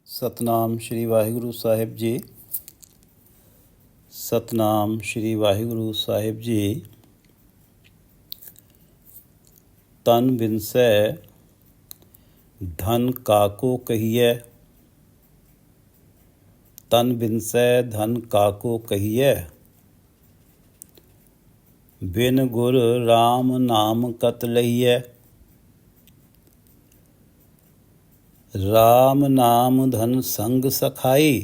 ਸਤਨਾਮ ਸ਼੍ਰੀ ਵਾਹਿਗੁਰੂ ਸਾਹਿਬ ਜੀ। ਸਤਨਾਮ ਸ਼੍ਰੀ ਵਾਹਿਗੁਰੂ ਸਾਹਿਬ ਜੀ। ਤਨ ਬਿਨਸੈ ਧਨ ਕਾਕੋ ਕਹੀਐ, ਤਨ ਬਿਨਸੈ ਧਨ ਕਾਕੋ ਕਹੀਐ। ਬਿਨ ਗੁਰ ਰਾਮ ਨਾਮ ਕਤ ਲਈਐ। राम नाम धन संग सखाई,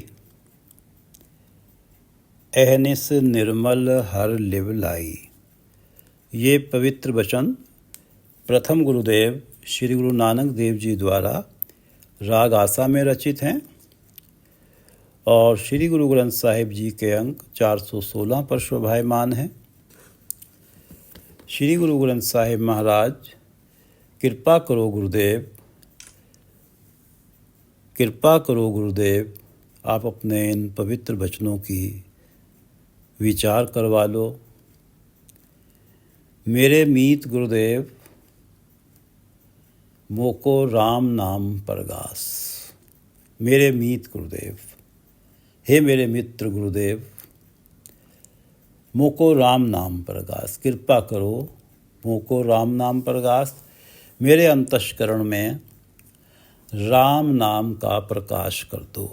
अहनिस निर्मल हर लिव लाई। ये पवित्र वचन प्रथम गुरुदेव श्री गुरु नानक देव जी द्वारा राग आसा में रचित हैं और श्री गुरु ग्रंथ साहिब जी के अंक 416 पर शोभायमान हैं। श्री गुरु ग्रंथ साहिब महाराज कृपा करो गुरुदेव, कृपा करो गुरुदेव, आप अपने इन पवित्र वचनों की विचार करवा लो। मेरे मीत गुरुदेव मोको राम नाम परगास। मेरे मीत गुरुदेव, हे मेरे मित्र गुरुदेव, मोको राम नाम परगास, कृपा करो मोको राम नाम परगास। मेरे अंतःकरण में राम नाम का प्रकाश कर दो,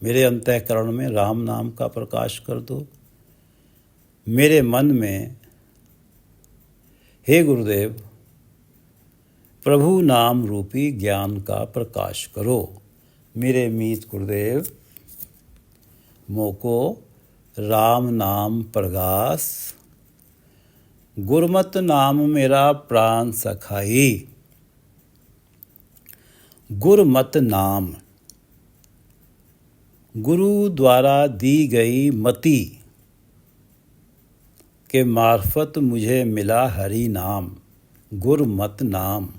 मेरे अंतःकरण में राम नाम का प्रकाश कर दो। मेरे मन में हे गुरुदेव प्रभु नाम रूपी ज्ञान का प्रकाश करो। मेरे मीत गुरुदेव मोको राम नाम प्रगास, गुरमत नाम मेरा प्राण सखाई। गुरमत नाम, गुरु द्वारा दी गई मति के मार्फत मुझे मिला हरि नाम। गुरमत नाम,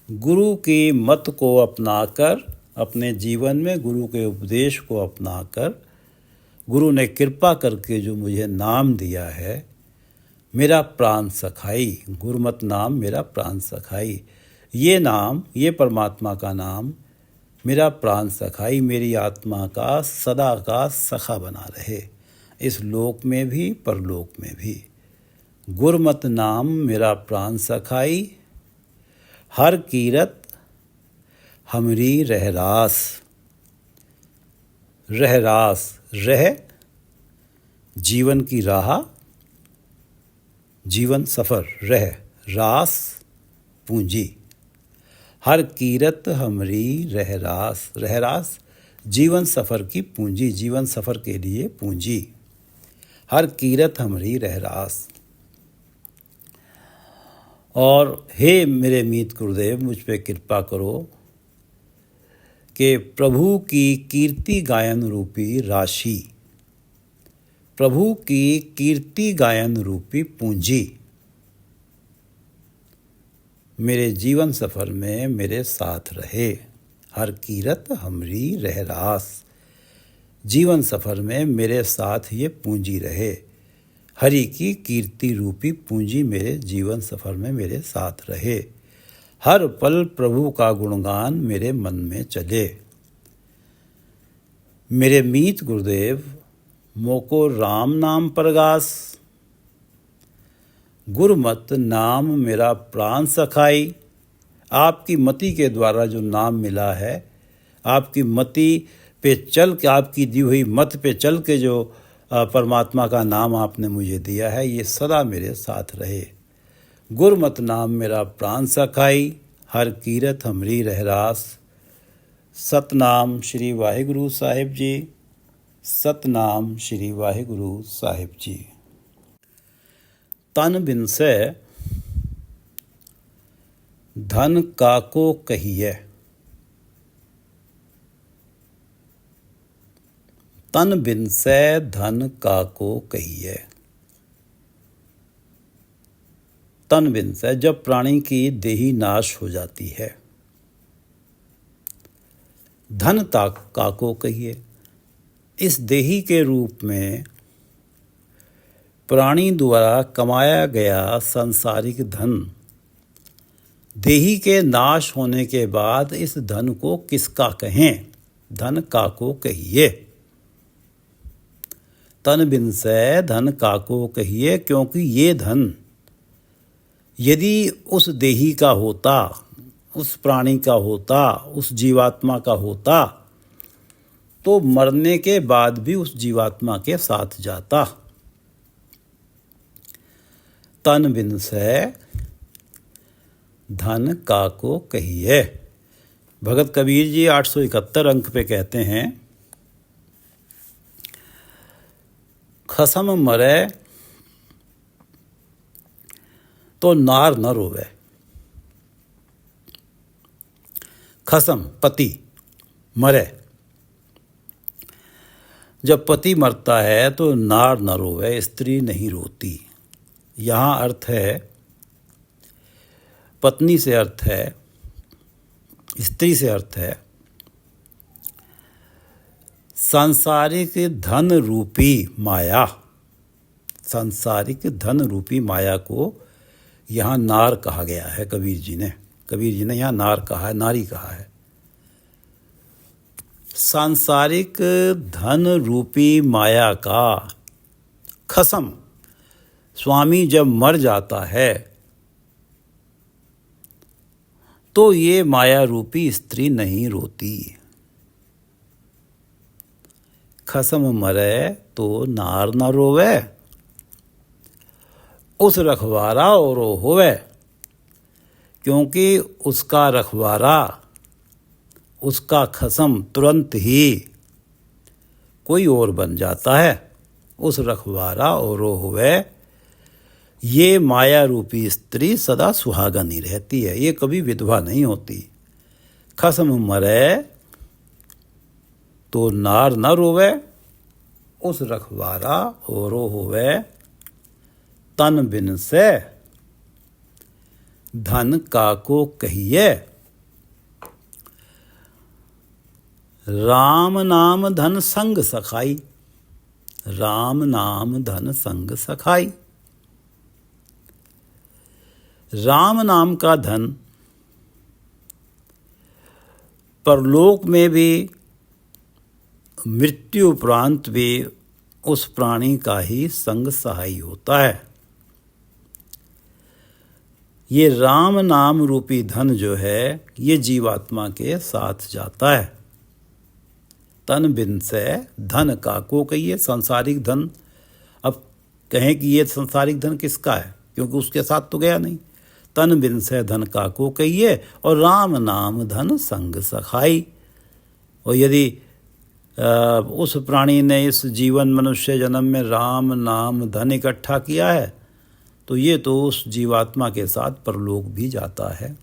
गुरु की मत को अपनाकर, अपने जीवन में गुरु के उपदेश को अपनाकर, गुरु ने कृपा करके जो मुझे नाम दिया है, मेरा प्राण सखाई। गुरमत नाम मेरा प्राण सखाई। ये नाम, ये परमात्मा का नाम मेरा प्राण सखाई, मेरी आत्मा का सदा का सखा बना रहे, इस लोक में भी परलोक में भी। गुरमत नाम मेरा प्राण सखाई, हर कीरत हमरी रहरास। रहरास, रह जीवन की राह, जीवन सफर, रह रास पूंजी। हर कीरत हमरी रहरास, रहरास जीवन सफ़र की पूंजी, जीवन सफ़र के लिए पूंजी। हर कीरत हमरी रहरास। और हे मेरे मीत गुरुदेव, मुझ पे कृपा करो कि प्रभु की कीर्ति गायन रूपी राशि, प्रभु की कीर्ति गायन रूपी पूंजी मेरे जीवन सफ़र में मेरे साथ रहे। हर कीरत हमरी रहरास, जीवन सफ़र में मेरे साथ ये पूंजी रहे। हरि की कीर्ति रूपी पूंजी मेरे जीवन सफ़र में मेरे साथ रहे। हर पल प्रभु का गुणगान मेरे मन में चले। मेरे मीत गुरुदेव मोको राम नाम परगास, गुरमत नाम मेरा प्राण सखाई। आपकी मति के द्वारा जो नाम मिला है, आपकी मति पे चल के, आपकी दी हुई मत पे चल के जो परमात्मा का नाम आपने मुझे दिया है, ये सदा मेरे साथ रहे। गुरमत नाम मेरा प्राण सखाई, हर कीरत हमरी रहरास। सतनाम श्री वाहिगुरु साहिब जी। सतनाम श्री वाहिगुरु साहिब जी। तन बिनसै धन काको कहिए, तन बिनसै धन काको कहिए। तन बिनसै, जब प्राणी की देही नाश हो जाती है, धन ताक काको कहिए। इस देही के रूप में प्राणी द्वारा कमाया गया सांसारिक धन देही के नाश होने के बाद इस धन को किसका कहें? धन काको कहिए। तन बिन से धन काको कहिए, क्योंकि ये धन यदि उस देही का होता, उस प्राणी का होता, उस जीवात्मा का होता, तो मरने के बाद भी उस जीवात्मा के साथ जाता। तन बिन से धन काको कहिए। भगत कबीर जी 871 अंक पे कहते हैं, खसम मरे तो नार न रोवे। खसम पति मरे, जब पति मरता है तो नार न रोवे, स्त्री नहीं रोती। यहाँ अर्थ है, पत्नी से अर्थ है, स्त्री से अर्थ है सांसारिक धन रूपी माया। सांसारिक धन रूपी माया को यहाँ नार कहा गया है। कबीर जी ने यहाँ नार कहा है, नारी कहा है। सांसारिक धन रूपी माया का खसम स्वामी जब मर जाता है तो ये माया रूपी स्त्री नहीं रोती। खसम मरे तो नार न रोवे, उस रखवारा और होवे, क्योंकि उसका रखवारा, उसका खसम तुरंत ही कोई और बन जाता है। उस रखवारा और होवे, ये माया रूपी स्त्री सदा सुहागनी रहती है, ये कभी विधवा नहीं होती। खसम मरे तो नार न रोवे, उस रखवारा और होवे, तन बिन से धन काको कहिए। राम नाम धन संग सखाई। राम नाम धन संग सखाई। राम नाम का धन परलोक में भी, मृत्यु उपरांत भी उस प्राणी का ही संग सहाई होता है। ये राम नाम रूपी धन जो है, ये जीवात्मा के साथ जाता है। तन बिन से धन काको कहिए। सांसारिक धन, अब कहें कि ये सांसारिक धन किसका है, क्योंकि उसके साथ तो गया नहीं। तन बिन से धन काको कहिए, और राम नाम धन संग सखाई। और यदि उस प्राणी ने इस जीवन मनुष्य जन्म में राम नाम धन इकट्ठा किया है, तो ये तो उस जीवात्मा के साथ परलोक भी जाता है।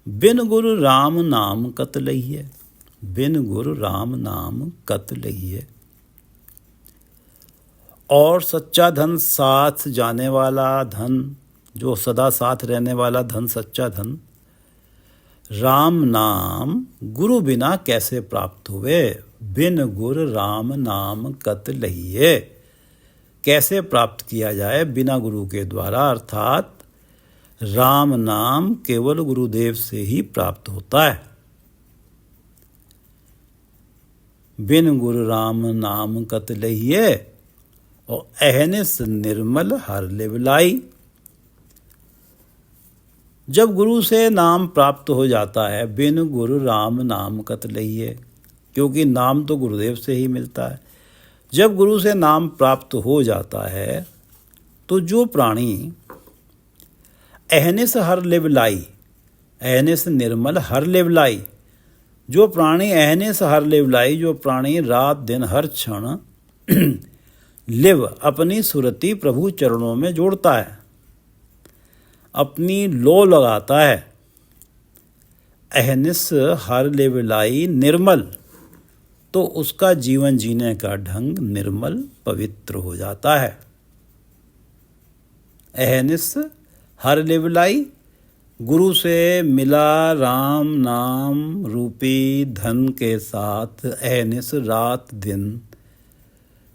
बिन गुरु राम नाम कत लहिए। बिन गुरु राम नाम कत लहिए। और सच्चा धन, साथ जाने वाला धन, जो सदा साथ रहने वाला धन, सच्चा धन, राम नाम गुरु बिना कैसे प्राप्त हुए। बिन गुरु राम नाम कत लहिए। कैसे प्राप्त किया जाए? बिना गुरु के द्वारा, अर्थात राम नाम केवल गुरुदेव से ही प्राप्त होता है। बिन गुरु राम नाम कत लहिए, और अहनिस निर्मल हर लेवलाई। जब गुरु से नाम प्राप्त हो जाता है, बिन गुरु राम नाम कत लहिए, क्योंकि नाम तो गुरुदेव से ही मिलता है। जब गुरु से नाम प्राप्त हो जाता है तो जो प्राणी अहनिस हर लेवलाई, अहनिस निर्मल हर लेवलाई, जो प्राणी अहनिस हर लेवलाई, जो प्राणी रात दिन हर क्षण लिव अपनी सुरति प्रभु चरणों में जोड़ता है, अपनी लो लगाता है, अहनिस हर लेवलाई निर्मल, तो उसका जीवन जीने का ढंग निर्मल पवित्र हो जाता है। अहनिस हर लेवलाई, गुरु से मिला राम नाम रूपी धन के साथ अहनिस रात दिन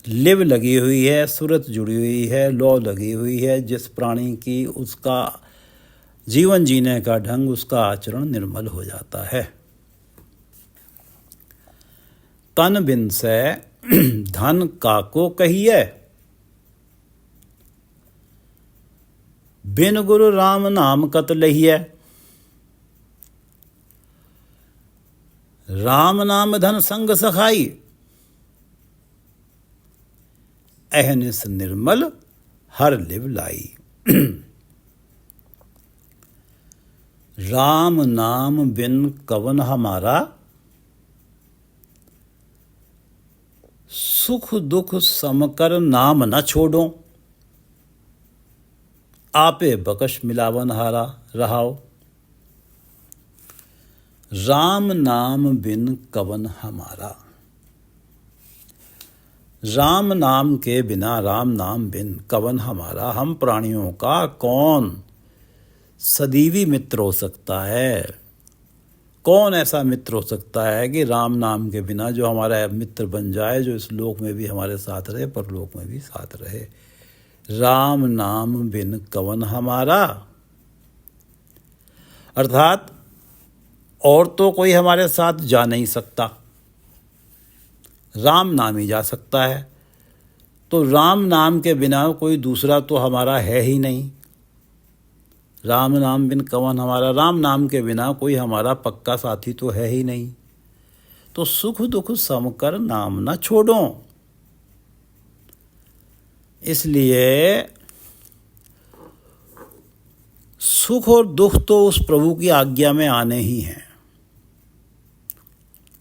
लिव लगी हुई है, सूरत जुड़ी हुई है, लौ लगी हुई है। जिस प्राणी की उसका जीवन जीने का ढंग, उसका आचरण निर्मल हो जाता है। तन बिन से धन काको कहिए, बिन गुरु राम नाम कत लहिए। राम नाम धन संग सखाई, अहनिस निर्मल हर लिव लाई। राम नाम बिन कवन हमारा, सुख दुख समकर नाम न छोड़ो। आपे बकश मिलावन हारा रहाओ। राम नाम बिन कवन हमारा, राम नाम के बिना, राम नाम बिन कवन हमारा, हम प्राणियों का कौन सदीवी मित्र हो सकता है? कौन ऐसा मित्र हो सकता है कि राम नाम के बिना जो हमारा मित्र बन जाए, जो इस लोक में भी हमारे साथ रहे, परलोक में भी साथ रहे। राम नाम बिन कवन हमारा, अर्थात और तो कोई हमारे साथ जा नहीं सकता, राम नाम ही जा सकता है। तो राम नाम के बिना कोई दूसरा तो हमारा है ही नहीं। राम नाम बिन कवन हमारा, राम नाम के बिना कोई हमारा पक्का साथी तो है ही नहीं। तो सुख दुख समकर नाम न छोड़ो। इसलिए सुख और दुख तो उस प्रभु की आज्ञा में आने ही हैं।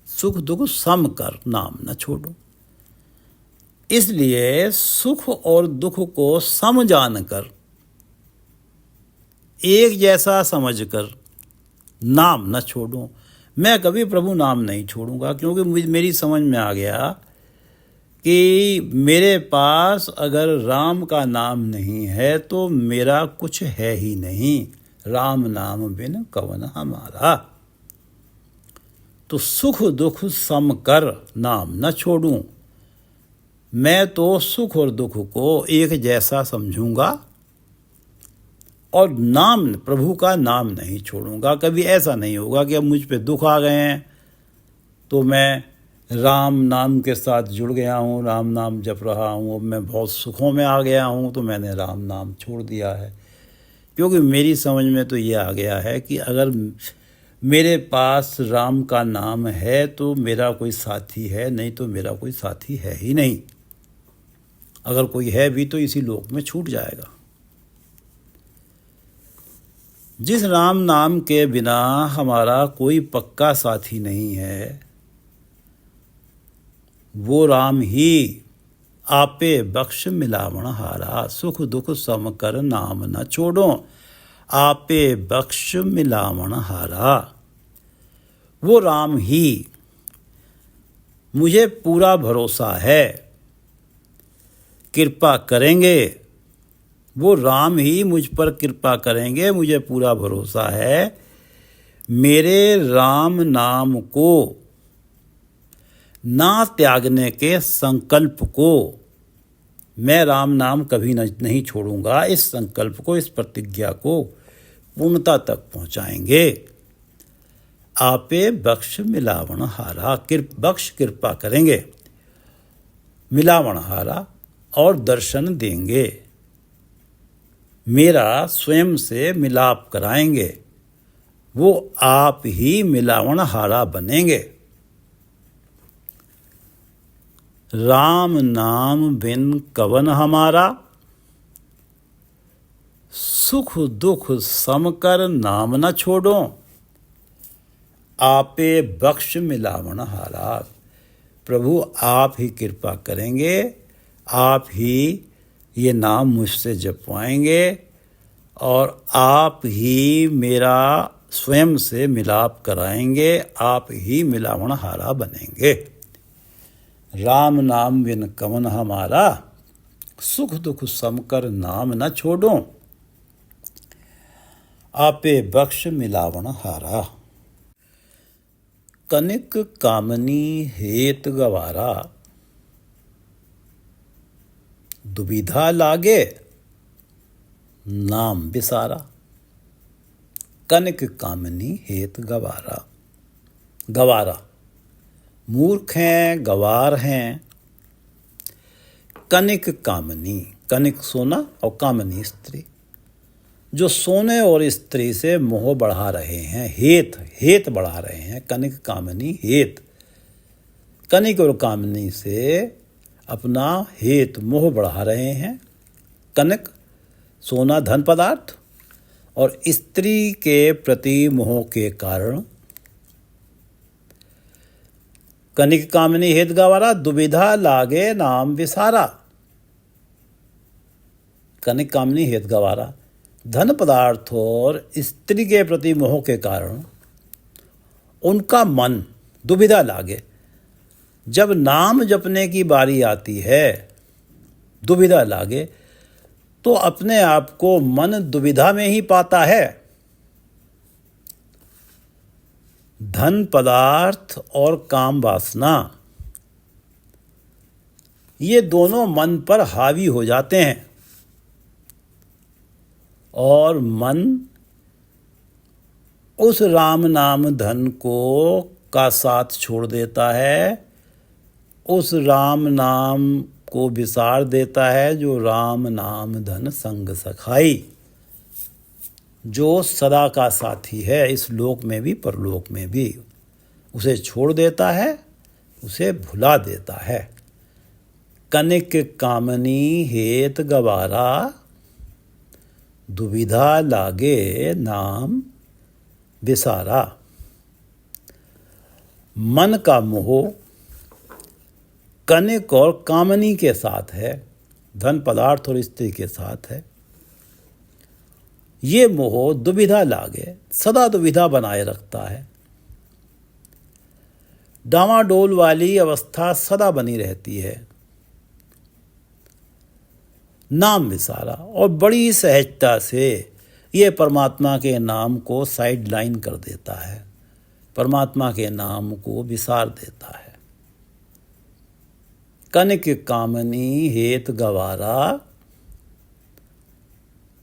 सुख दुख सम कर नाम न छोड़ो। इसलिए सुख और दुख को सम जानकर, एक जैसा समझकर नाम न छोड़ो। मैं कभी प्रभु नाम नहीं छोड़ूंगा, क्योंकि मेरी समझ में आ गया कि मेरे पास अगर राम का नाम नहीं है तो मेरा कुछ है ही नहीं। राम नाम बिन कवन हमारा। तो सुख दुख सम कर नाम न छोड़ूं। मैं तो सुख और दुख को एक जैसा समझूंगा और नाम, प्रभु का नाम नहीं छोड़ूंगा। कभी ऐसा नहीं होगा कि अब मुझ पे दुख आ गए हैं तो मैं राम नाम के साथ जुड़ गया हूँ, राम नाम जप रहा हूँ, अब मैं बहुत सुखों में आ गया हूँ तो मैंने राम नाम छोड़ दिया है। क्योंकि मेरी समझ में तो ये आ गया है कि अगर मेरे पास राम का नाम है तो मेरा कोई साथी है, नहीं तो मेरा कोई साथी है ही नहीं। अगर कोई है भी तो इसी लोक में छूट जाएगा। जिस राम नाम के बिना हमारा कोई पक्का साथी नहीं है, वो राम ही आपे बख्श मिलावन हारा। सुख दुख सम कर नाम न छोड़ो, आपे बख्श मिलावन हारा। वो राम ही, मुझे पूरा भरोसा है, कृपा करेंगे। वो राम ही मुझ पर कृपा करेंगे, मुझे पूरा भरोसा है। मेरे राम नाम को ना त्यागने के संकल्प को मैं राम नाम कभी नहीं छोड़ूंगा। इस संकल्प को, इस प्रतिज्ञा को पूर्णता तक पहुंचाएंगे। आपे बख्श मिलावन हारा, बख्श कृपा करेंगे, मिलावन हारा और दर्शन देंगे, मेरा स्वयं से मिलाप कराएंगे। वो आप ही मिलावन हारा बनेंगे। राम नाम बिन कवन हमारा, सुख दुख सम कर नाम न छोड़ो, आपे बख्श मिलावन हारा। प्रभु आप ही कृपा करेंगे, आप ही ये नाम मुझसे जपवाएंगे और आप ही मेरा स्वयं से मिलाप कराएंगे, आप ही मिलावन हारा बनेंगे। राम नाम बिन कवन हमारा, सुख दुख समकर नाम न छोड़ो, आपे बख्श मिलावन हारा। कनिक कामनी हेत गवारा, दुविधा लागे नाम विसारा, कनिक कामनी हेत गवारा। गवारा मूर्ख हैं, गवार हैं। कनिक कामनी, कनिक सोना और कामनी स्त्री, जो सोने और स्त्री से मोह बढ़ा रहे हैं, हेत बढ़ा रहे हैं। कनिक कामनी हेत, कनिक और कामनी से अपना हेत मोह बढ़ा रहे हैं। कनक सोना धन पदार्थ और स्त्री के प्रति मोह के कारण। कनिक कामनी हेत गवारा, दुविधा लागे नाम विसारा। कनिक कामनी हेत गवारा, धन पदार्थ और स्त्री के प्रति मोह के कारण उनका मन दुविधा लागे। जब नाम जपने की बारी आती है, दुविधा लागे, तो अपने आप को मन दुविधा में ही पाता है। धन पदार्थ और काम वासना, ये दोनों मन पर हावी हो जाते हैं और मन उस राम नाम धन को का साथ छोड़ देता है, उस राम नाम को विसार देता है, जो राम नाम धन संग सखाई, जो सदा का साथी है, इस लोक में भी परलोक में भी। उसे छोड़ देता है, उसे भुला देता है। कनिक कामनी हेत गवारा, दुविधा लागे नाम विसारा। मन का मोह कनिक और कामनी के साथ है, धन पदार्थ और स्त्री के साथ है। ये मोह दुविधा लागे, सदा दुविधा बनाए रखता है। डामाडोल वाली अवस्था सदा बनी रहती है। नाम विसारा, और बड़ी सहजता से ये परमात्मा के नाम को साइड लाइन कर देता है, परमात्मा के नाम को विसार देता है। कनिक कामनी हेत गवारा,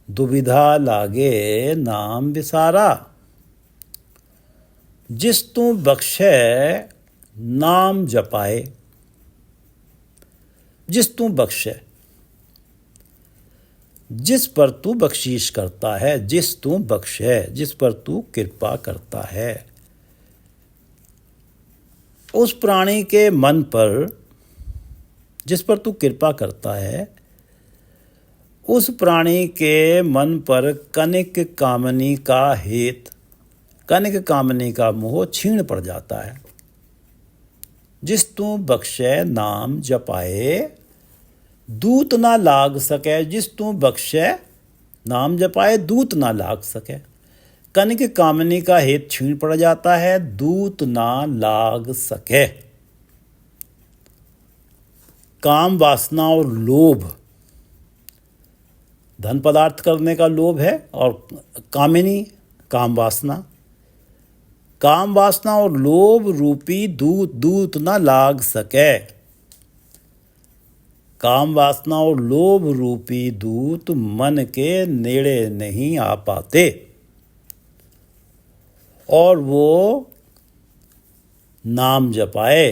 दुविधा लागे नाम विसारा। जिस तू बख्शे नाम जपाए, जिस तू बख्शे, जिस पर तू बख्शीश करता है, जिस तू बख्शे, जिस पर तू कृपा करता है, उस प्राणी के मन पर, जिस पर तू कृपा करता है, उस प्राणी के मन पर कनिक कामनी का हेत, कनिक कामनी का मोह छीण पड़ जाता है। जिस तू बख्शे नाम जपाए, दूत ना लाग सके। जिस तू बख्शे नाम जपाए, दूत ना लाग सके। कनिक कामनी का हेत छीण पड़ जाता है, दूत ना लाग सके। काम वासना और लोभ, धन पदार्थ करने का लोभ है, और कामिनी काम वासना। काम वासना और लोभ रूपी दूत ना लाग सके। काम वासना और लोभ रूपी दूत मन के नेड़े नहीं आ पाते, और वो नाम जपाए।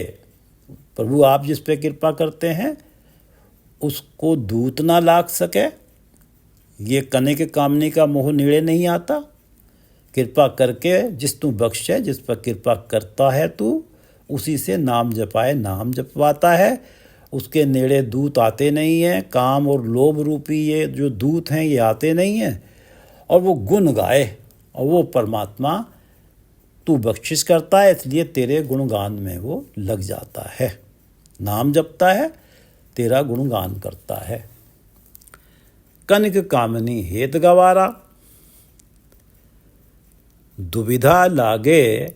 प्रभु आप जिस पे कृपा करते हैं उसको दूत ना लाग सके। ये कनिक कामनी का मोह नेड़े नहीं आता। कृपा करके जिस तू बख्शे, जिस पर कृपा करता है तू, उसी से नाम जपाए, नाम जपवाता है। उसके नेड़े दूत आते नहीं हैं। काम और लोभ रूपी ये जो दूत हैं ये आते नहीं हैं, और वो गुण गाए, और वो परमात्मा तू बख्शिश करता है, इसलिए तेरे गुणगान में वो लग जाता है, नाम जपता है, तेरा गुणगान करता है। कनिक कामनी हेत गवारा, दुविधा लागे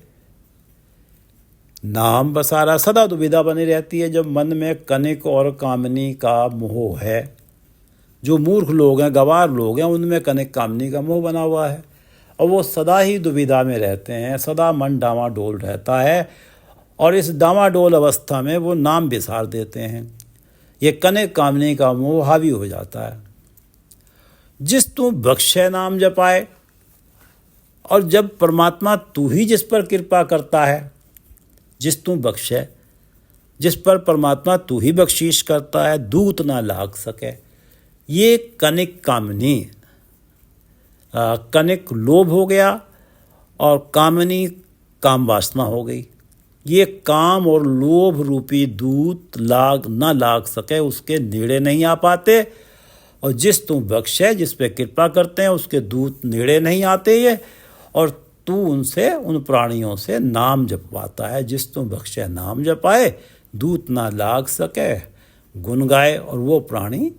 नाम बसारा। सदा दुविधा बनी रहती है जब मन में कनिक और कामनी का मोह है। जो मूर्ख लोग हैं, गवार लोग हैं, उनमें कनिक कामनी का मोह बना हुआ है, और वो सदा ही दुविधा में रहते हैं, सदा मन डामाडोल रहता है, और इस डामाडोल अवस्था में वो नाम विसार देते हैं। ये कनिक कामनी का मोह हावी हो जाता है। जिस तू बख्शे नाम जपाए, और जब परमात्मा तू ही जिस पर कृपा करता है, जिस तू बख्शे, जिस पर परमात्मा तू ही बख्शीश करता है, दूत ना लाग सके। ये कनिक कामनी, कनिक लोभ हो गया और कामनी काम वासना हो गई। ये काम और लोभ रूपी दूत लाग सके, उसके नेड़े नहीं आ पाते। और जिस तू बख्शे, जिस पे कृपा करते हैं, उसके दूत नेड़े नहीं आते ये, और तू उनसे, उन प्राणियों से नाम जपवाता है। जिस तू बख्शे नाम जपाए, दूत ना लाग सके, गुण गाए, और वो प्राणी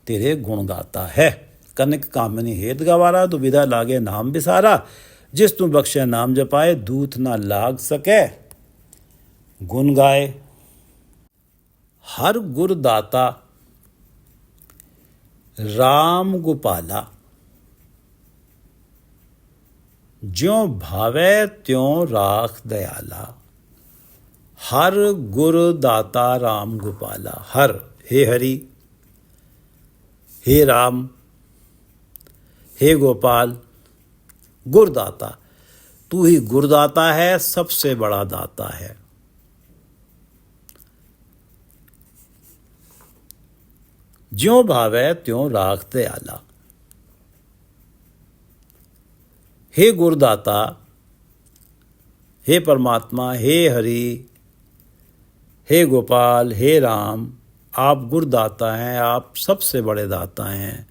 तेरे गुण गाता है। कनिक कामनी हेत गवारा, दुविधा लागे नाम बिसारा। जिस तू बख्शे नाम जपाए, दूत ना लाग सके, गुण गाए। हर गुर दाता राम गोपाला, ज्यों भावे त्यों राख दयाला। हर गुर दाता राम गोपाला। हर, हे हरि, हे राम, हे गोपाल, गुरदाता। तू ही गुरदाता है, सबसे बड़ा दाता है। ज्यों भावे त्यों राख दयाला। हे गुरदाता, हे परमात्मा, हे हरि, हे गोपाल, हे राम, आप गुरदाता हैं, आप सबसे बड़े दाता हैं।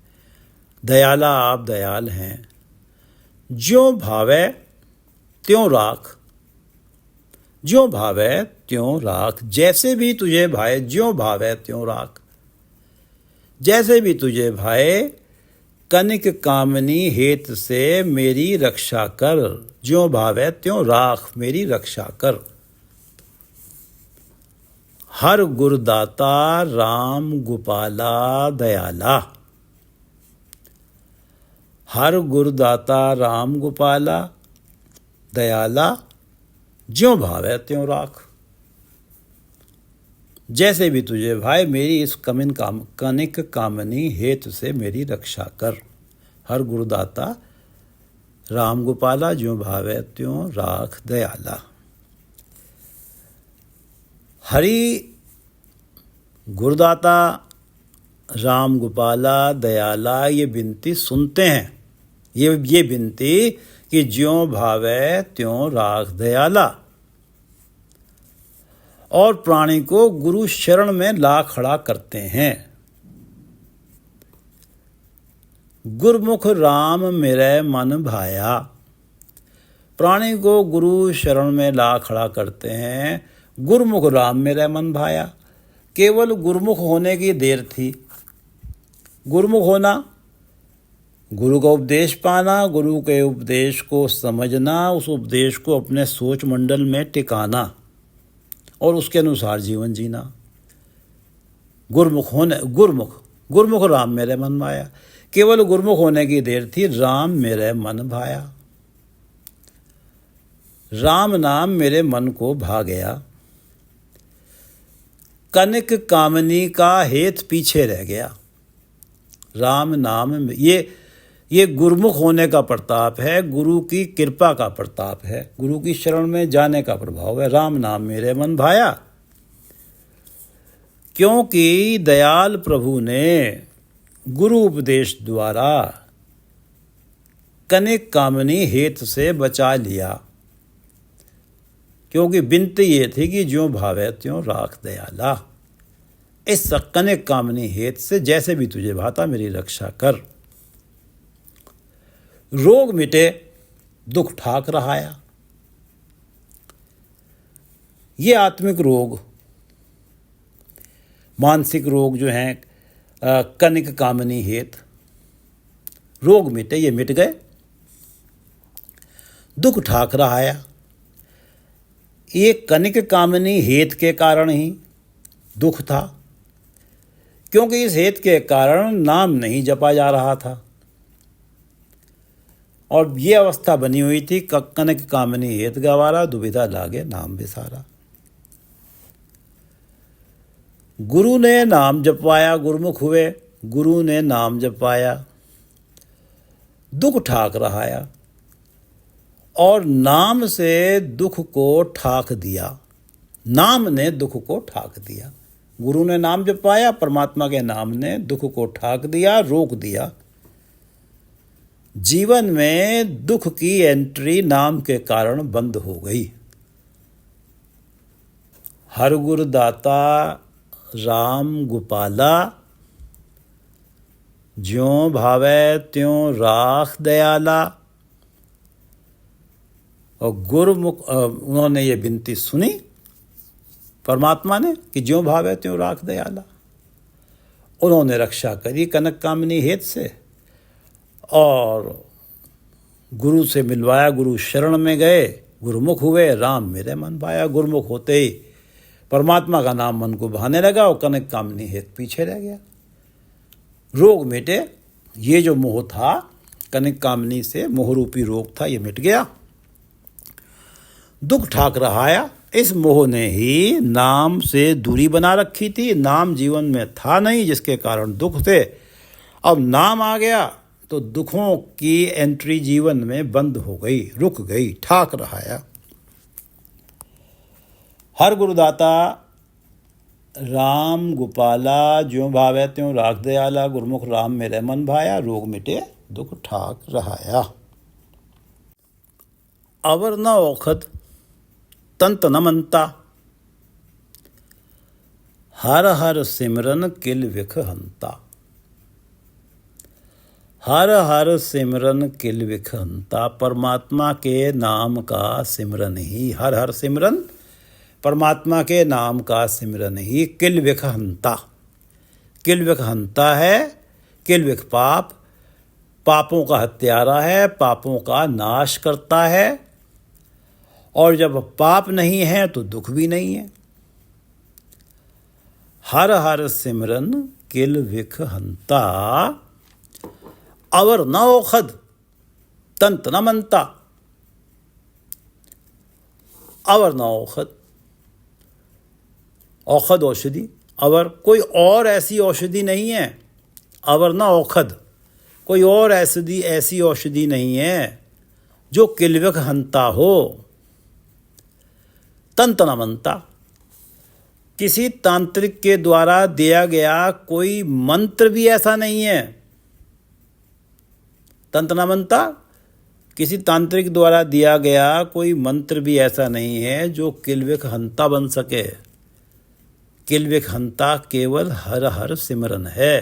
दयाला, आप दयाल हैं। ज्यों भावे त्यों राख, ज्यों भावे त्यों राख। जैसे भी तुझे भाए, ज्यों भावे त्यों राख। जैसे भी तुझे भाए, कनिक कामनी हेत से मेरी रक्षा कर। ज्यों भावे त्यों राख, मेरी रक्षा कर। हर गुरदाता राम गोपाला दयाला। हर गुरदाता राम गोपाला दयाला, ज्यों भावे त्यों राख। जैसे भी तुझे भाई, मेरी इस कनिक कामनी हेतु से मेरी रक्षा कर। हर गुरुदाता राम गोपाला, ज्यों भावे त्यों राख दयाला। हरि गुरुदाता राम गोपाला दयाला, ये विनती सुनते हैं। ये विनती कि ज्यों भावे त्यों राख दयाला, और प्राणी को गुरु शरण में ला खड़ा करते हैं। गुरमुख राम मेरे मन भाया। प्राणी को गुरु शरण में ला खड़ा करते हैं। गुरमुख राम मेरे मन भाया। केवल गुरमुख होने की देर थी। गुरमुख होना, गुरु का उपदेश पाना, गुरु के उपदेश को समझना, उस उपदेश को अपने सोच मंडल में टिकाना और उसके अनुसार जीवन जीना। गुरमुख राम मेरे मन भाया। केवल गुरमुख होने की देर थी, राम मेरे मन भाया। राम नाम मेरे मन को भा गया। कनिक कामनी का हेत पीछे रह गया। राम नाम, ये गुरमुख होने का प्रताप है, गुरु की कृपा का प्रताप है, गुरु की शरण में जाने का प्रभाव है। राम नाम मेरे मन भाया, क्योंकि दयाल प्रभु ने गुरु उपदेश द्वारा कनिक कामनी हेत से बचा लिया। क्योंकि विनती ये थी कि ज्यों भावे त्यों राख दयाला। इस कनिक कामनी हेत से जैसे भी तुझे भाता मेरी रक्षा कर। रोग मिटे, दुख ठाक रहाया। ये आत्मिक रोग, मानसिक रोग जो हैं, कनिक कामनी हेत रोग मिटे, ये मिट गए। दुख ठाक रहाया। ये कनिक कामनी हेत के कारण ही दुख था, क्योंकि इस हेत के कारण नाम नहीं जपा जा रहा था और ये अवस्था बनी हुई थी, कनिक कामनी हेत गवारा, दुविधा लागे नाम बिसारा। गुरु ने नाम जपवाया, गुरुमुख हुए, गुरु ने नाम जपवाया, दुख ठाक रहाया और नाम से दुख को ठाक दिया। नाम ने दुख को ठाक दिया। गुरु ने नाम जपवाया, परमात्मा के नाम ने दुख को ठाक दिया, रोक दिया। जीवन में दुख की एंट्री नाम के कारण बंद हो गई। हर गुर दाता राम गोपाला, ज्यों भावै त्यों राख दयाला। और गुरुमुख उन्होंने ये विनती सुनी परमात्मा ने कि ज्यों भावै त्यों राख दयाला। उन्होंने रक्षा करी कनक कामिनी हेत से और गुरु से मिलवाया, गुरु शरण में गए, गुरुमुख हुए, राम मेरे मन भाया। गुरुमुख होते ही परमात्मा का नाम मन को भाने लगा और कनक कामिनी हेत पीछे रह गया। रोग मिटे। ये जो मोह था कनक कामिनी से, मोहरूपी रोग था, ये मिट गया। दुख ठाक रहाया। इस मोह ने ही नाम से दूरी बना रखी थी। नाम जीवन में था नहीं, जिसके कारण दुख थे। अब नाम आ गया तो दुखों की एंट्री जीवन में बंद हो गई, रुक गई, ठाक रहाया। हर गुरुदाता राम गोपाला, ज्यों भावै त्यों राख दयाला। गुरुमुख राम मेरे मन भाया, रोग मिटे दुख ठाक रहाया। अवर न औखद तंत न मनता, हर हर सिमरन किल विख हंता। हर हर सिमरन किल विख हंता। परमात्मा के नाम का सिमरन ही, हर हर सिमरन परमात्मा के नाम का सिमरन ही किल विख हंता। किल विख हंता है। किल विख पाप, पापों का हत्यारा है, पापों का नाश करता है। और जब पाप नहीं है तो दुख भी नहीं है। हर हर सिमरन किल विख हंता, अवर न औखद तंत न मनता। अवर न औखद, औखद औषधि, अवर कोई और ऐसी औषधि नहीं है। अवर न औखद, कोई और ऐसी औषधि नहीं है जो किलविख हंता हो। तंत न मनता, किसी तांत्रिक के द्वारा दिया गया कोई मंत्र भी ऐसा नहीं है। तंत न मनता, किसी तांत्रिक द्वारा दिया गया कोई मंत्र भी ऐसा नहीं है जो किलविख हंता बन सके। किलविख हंता केवल हर हर सिमरन है।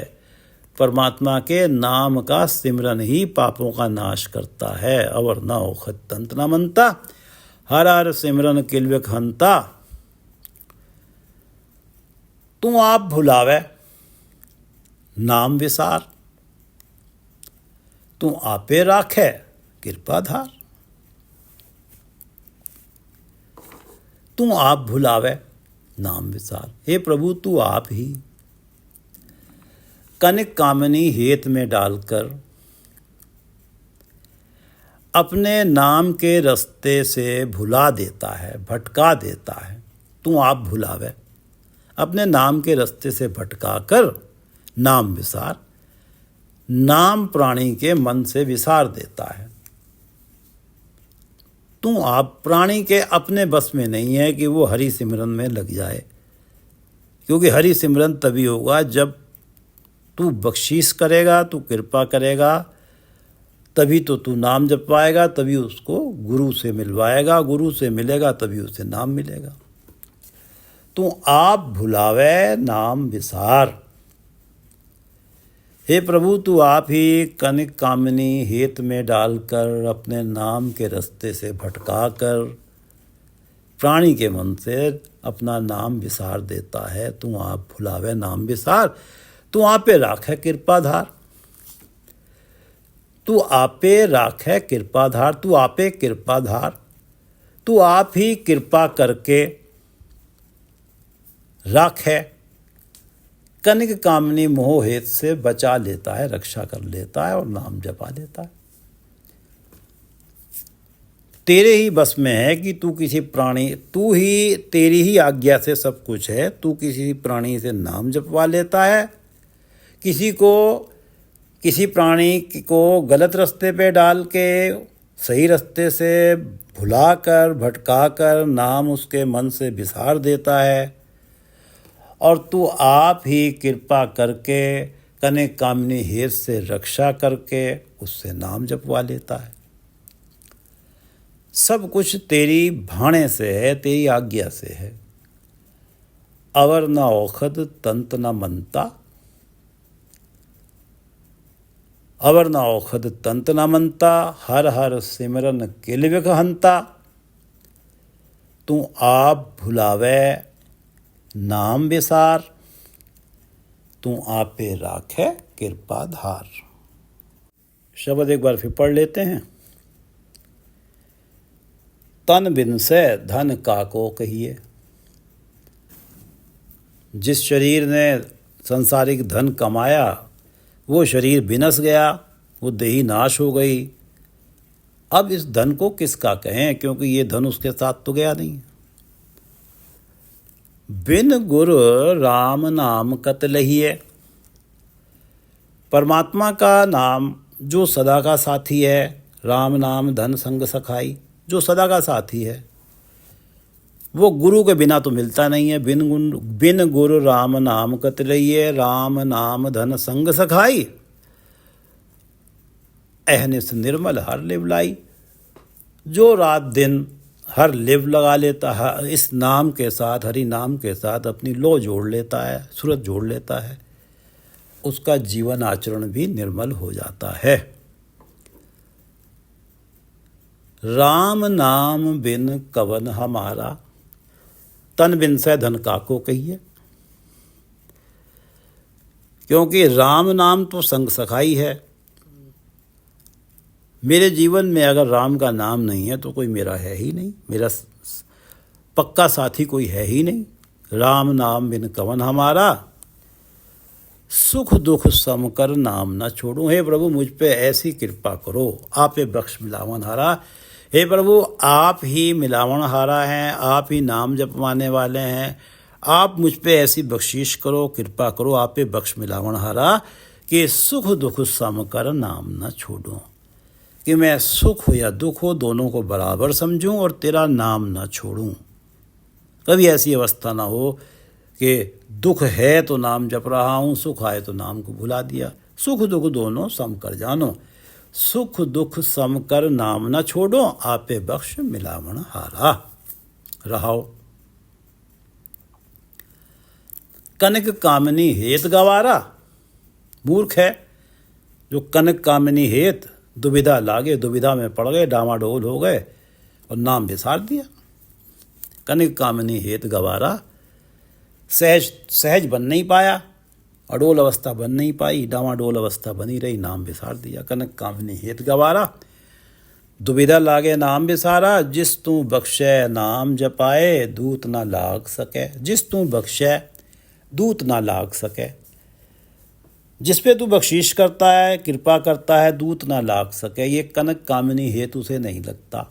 परमात्मा के नाम का सिमरन ही पापों का नाश करता है। अवर न औखद तंत न मनता, हर हर सिमरन किलविख हंता। तू आप भुलावे नाम विसार, तू आपे राखे कृपाधार। तू आप भुलावे नाम विसार। हे प्रभु तू आप ही कनक कामिनी हेत में डालकर अपने नाम के रास्ते से भुला देता है, भटका देता है। तू आप भुलावे, अपने नाम के रास्ते से भटका कर नाम विसार। नाम प्राणी के मन से विसार देता है। तू आप प्राणी के अपने बस में नहीं है कि वो हरि सिमरन में लग जाए, क्योंकि हरि सिमरन तभी होगा जब तू बख्शीश करेगा, तू कृपा करेगा, तभी तो तू नाम जप पाएगा, तभी उसको गुरु से मिलवाएगा, गुरु से मिलेगा तभी उसे नाम मिलेगा। तू आप भुलावे नाम विसार। हे प्रभु तू आप ही कनक कामिनी हेत में डालकर अपने नाम के रास्ते से भटका कर प्राणी के मन से अपना नाम विसार देता है। तू आप भुलावे नाम विसार, तू आपे राखे कृपाधार। तू आपे राखे कृपाधार, तू आपे कृपाधार। तू आप ही कृपा करके राखे, कनक कामनी मोह हेत से बचा लेता है, रक्षा कर लेता है और नाम जपा लेता है। तेरे ही बस में है कि तू किसी प्राणी, तू ही, तेरी ही आज्ञा से सब कुछ है। तू किसी प्राणी से नाम जपवा लेता है, किसी प्राणी को गलत रास्ते पे डाल के सही रास्ते से भुलाकर भटकाकर नाम उसके मन से बिसार देता है। और तू आप ही कृपा करके कनेक कामनी हेत से रक्षा करके उससे नाम जपवा लेता है। सब कुछ तेरी भाणे से है, तेरी आज्ञा से है। अवर न औखद तंत न मनता, अवर न औखद तंत न मनता, हर हर सिमरन किलविक हंता। तू आप भुलावे नाम विसार, तू आपे राखे कृपा धार। शब्द एक बार फिर पढ़ लेते हैं। तन बिन से धन काको कहिए। जिस शरीर ने सांसारिक धन कमाया वो शरीर बिनस गया, वो देही नाश हो गई। अब इस धन को किसका कहें, क्योंकि ये धन उसके साथ तो गया नहीं। बिन गुरु राम नाम कत लहिए। परमात्मा का नाम जो सदा का साथी है, राम नाम धन संग सखाई, जो सदा का साथी है, वो गुरु के बिना तो मिलता नहीं है। बिन गुरु राम नाम कत लहिए, राम नाम धन संग सखाई। अहनिस निर्मल हर लिव लाई। जो रात दिन हर लिव लगा लेता है इस नाम के साथ, हरि नाम के साथ अपनी लो जोड़ लेता है, सूरत जोड़ लेता है, उसका जीवन आचरण भी निर्मल हो जाता है। राम नाम बिन कवन हमारा, तन बिन से धन काको कहिए। क्योंकि राम नाम तो संग सखाई है। मेरे जीवन में अगर राम का नाम नहीं है तो कोई मेरा है ही नहीं, मेरा पक्का साथी कोई है ही नहीं। राम नाम बिन कवन हमारा, सुख दुख सम कर नाम न छोड़ो। हे प्रभु मुझ पे ऐसी कृपा करो, आपे बख्श मिलावन हारा। हे प्रभु आप ही मिलावन हारा हैं, आप ही नाम जपवाने वाले हैं। आप मुझ पे ऐसी बख्शीश करो, कृपा करो, आपे बख्श मिलावन हारा कि सुख दुख सम कर नाम न छोड़ो, कि मैं सुख हो या दुख हो दोनों को बराबर समझूं और तेरा नाम न छोड़ूं। कभी ऐसी अवस्था ना हो कि दुख है तो नाम जप रहा हूँ, सुख आए तो नाम को भुला दिया। सुख दुख दोनों सम कर जानो, सुख दुख सम कर नाम न छोड़ो, आपे बख्श मिलावन हारा। रहाओ। कनक कामनी हेत गवारा। मूर्ख है जो कनक कामनी हेत दुविधा लागे, दुविधा में पड़ गए, डामाडोल हो गए और नाम बिसार दिया। कनक कामनी हेत गवारा, सहज बन नहीं पाया, अडोल अवस्था बन नहीं पाई, डामाडोल अवस्था बनी रही, नाम बिसार दिया। कनक कामनी हेत गवारा, दुविधा लागे नाम बिसारा। जिस तू बख्शे नाम जपाए, दूत ना लाग सके। जिस तू बख्शे दूत ना लाग सके। जिस पे तू बख्शीश करता है, कृपा करता है, दूत ना लाग सके। ये कनक कामनी हेतु से नहीं लगता।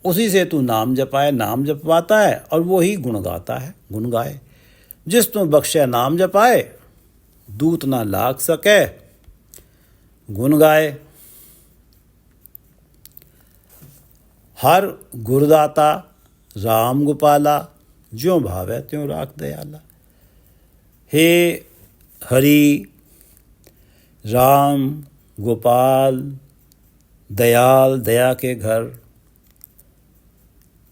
उसी से तू नाम जपाए, नाम जपवाता है और वो ही गुण गाता है, गुण गाए। जिस तू बख्शे नाम जपाए, दूत ना लाग सके, गुण गाए। हर गुरदाता राम गोपाला, ज्यों भावे त्यों राख दयाला। हे हरि राम गोपाल दयाल, दया के घर,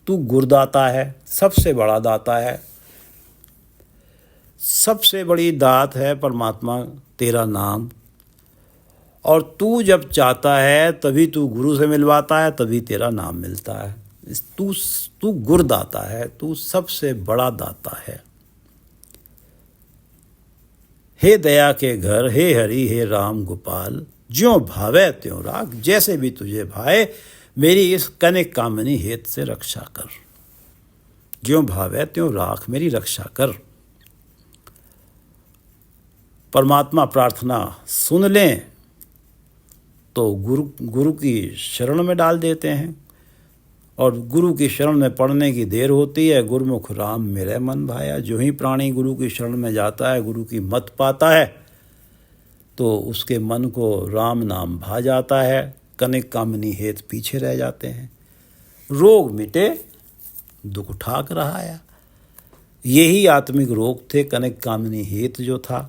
तू गुरदाता है, सबसे बड़ा दाता है। सबसे बड़ी दात है परमात्मा तेरा नाम। और तू जब चाहता है तभी तू गुरु से मिलवाता है, तभी तेरा नाम मिलता है। तू गुरदाता है, तू सबसे बड़ा दाता है। हे दया के घर, हे हरि, हे राम गोपाल, ज्यों भावे त्यों राख। जैसे भी तुझे भाए मेरी इस कनक कामनी हेत से रक्षा कर। ज्यों भावे त्यों राख, मेरी रक्षा कर। परमात्मा प्रार्थना सुन लें तो गुरु की शरण में डाल देते हैं। और गुरु की शरण में पढ़ने की देर होती है, गुरुमुख राम मेरे मन भाया। जो ही प्राणी गुरु की शरण में जाता है, गुरु की मत पाता है, तो उसके मन को राम नाम भा जाता है। कनिक कामिनी हेत पीछे रह जाते हैं, रोग मिटे दुख ठाक रहाया। यही आत्मिक रोग थे कनिक कामिनी हेत जो था।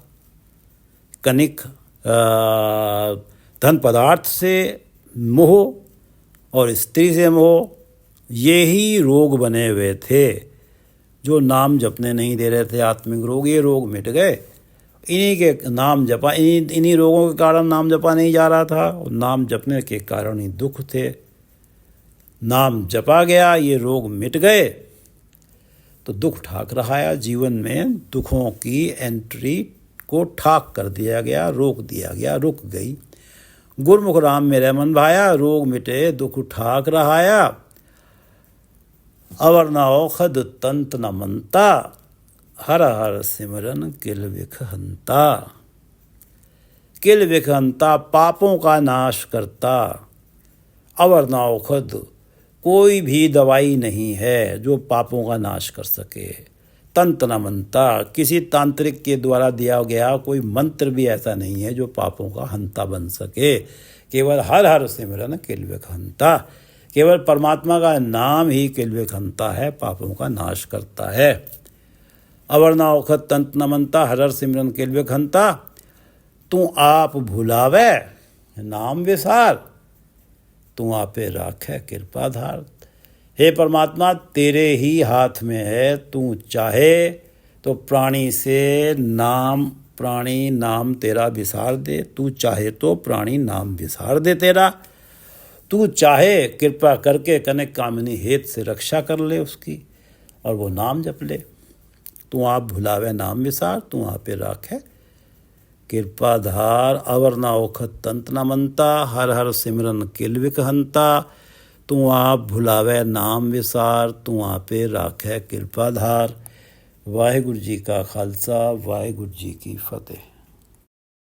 कनिक धन पदार्थ से मोह और स्त्री से मोह, यही रोग बने हुए थे जो नाम जपने नहीं दे रहे थे। आत्मिक रोग, ये रोग मिट गए। इन्हीं के नाम जपा, इन्हीं रोगों के कारण नाम जपा नहीं जा रहा था, और नाम जपने के कारण ही दुख थे। नाम जपा गया, ये रोग मिट गए, तो दुख ठाक रहाया। जीवन में दुखों की एंट्री को ठाक कर दिया गया, रोक दिया गया, रुक गई। गुरमुख राम मेरे मन भाया, रोग मिटे दुख ठाक रहाया। अवर न औखद तंत न मनता, हर हर सिमरन किल विख हंता। किल विख हंता, पापों का नाश करता। अवर न औखद, कोई भी दवाई नहीं है जो पापों का नाश कर सके। तंत न मनता, किसी तांत्रिक के द्वारा दिया गया कोई मंत्र भी ऐसा नहीं है जो पापों का हंता बन सके। केवल हर हर सिमरन किल विख हंता, केवल परमात्मा का नाम ही किल विख हंता है, पापों का नाश करता है। अवर न औखद तंत न मनता, हर हर सिमरन किल विख हंता। तू आप भुलावे नाम विसार, तू आपे राखे कृपाधार। हे परमात्मा, तेरे ही हाथ में है। तू चाहे तो प्राणी से प्राणी नाम तेरा विसार दे। तू चाहे तो प्राणी नाम विसार दे तेरा। तू चाहे कृपा करके कनिक कामिनी हेत से रक्षा कर ले उसकी, और वो नाम जप ले। तू आप भुलावे नाम विसार, तू आपे राखे कृपाधार। अवर न औखद तंत न मनता, हर हर सिमरन किल विख हंता। तू आप भुलावे नाम विसार, तू आपे राखे कृपाधार। वाहिगुरु जी का खालसा, वाहिगुरु जी की फतेह।